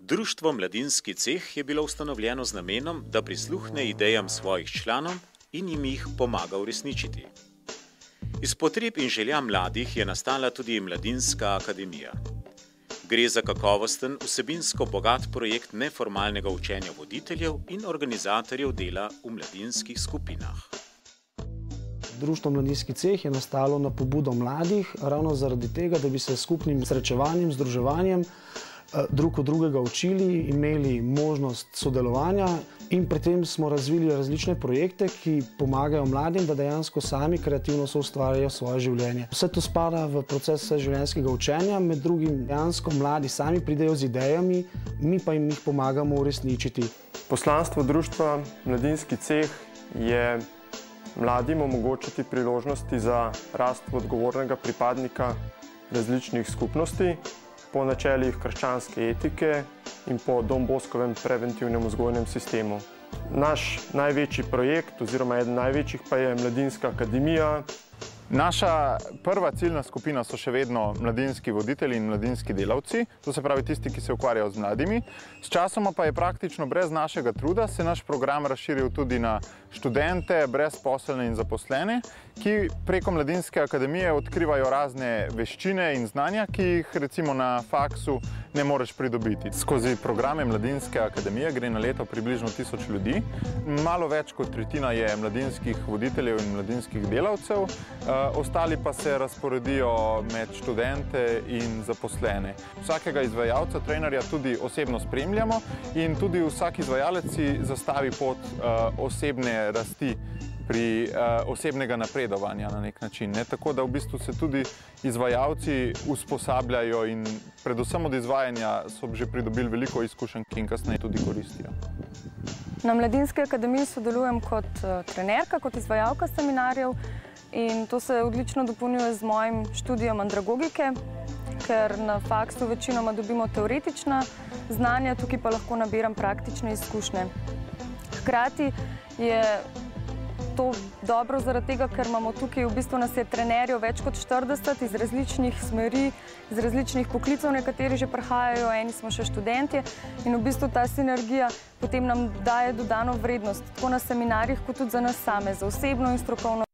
Društvo Mladinski ceh je bilo ustanovljeno z namenom, da prisluhne idejam svojih članov in jim jih pomaga uresničiti. Iz potreb in želja mladih je nastala tudi Mladinska akademija. Gre za kakovosten, vsebinsko bogat projekt neformalnega učenja voditeljev in organizatorjev dela v mladinskih skupinah. Društvo Mladinski ceh je nastalo na pobudo mladih, ravno zaradi tega, da bi se s skupnim srečevanjem, združevanjem drug od drugega učili, imeli možnost sodelovanja in pri tem smo razvili različne projekte, ki pomagajo mladim, da dejansko sami kreativno soustvarjajo svoje življenje. Vse to spada v proces vseživljenjskega učenja, med drugim dejansko mladi sami pridejo z idejami, mi pa jim jih pomagamo uresničiti. Poslanstvo društva Mladinski ceh je mladim omogočiti priložnosti za rast odgovornega pripadnika različnih skupnosti po načelih krščanske etike in po Don Boskovem preventivnem vzgojnem sistemu. Naš največji projekt oziroma eden največjih pa je Mladinska akademija. Naša prva ciljna skupina so še vedno mladinski voditelji in mladinski delavci, to se pravi tisti, ki se ukvarjajo z mladimi. Sčasoma pa je praktično brez našega truda se naš program razširil tudi na študente, brezposelne in zaposlene, ki preko Mladinske akademije odkrivajo razne veščine in znanja, ki jih recimo na faksu ne moreš pridobiti. Skozi programe Mladinske akademije gre na leto približno 1000 ljudi. Malo več kot tretjina je mladinskih voditeljev in mladinskih delavcev, ostali pa se razporedijo med študente in zaposlene. Vsakega izvajalca, trenerja tudi osebno spremljamo in tudi vsak izvajalec si zastavi pot osebne rasti pri osebnega napredovanja na nek način. Tako da v bistvu se tudi izvajalci usposabljajo in predvsem od izvajanja so že pridobili veliko izkušenj, ki jim kasneje tudi koristijo. Na Mladinski akademiji sodelujem kot trenerka, kot izvajalka seminarjev in to se odlično dopolnjuje z mojim študijem andragogike, ker na faksu večinoma dobimo teoretična znanja, tukaj pa lahko nabiram praktične izkušnje. Hkrati je to dobro zaradi tega, ker imamo tukaj, v bistvu nas je trenerjev več kot 40 iz različnih smeri, iz različnih poklicev, nekateri že prihajajo, eni smo še študentje in v bistvu ta sinergija potem nam daje dodano vrednost, tako na seminarjih, kot tudi za nas same, za osebno in strokovno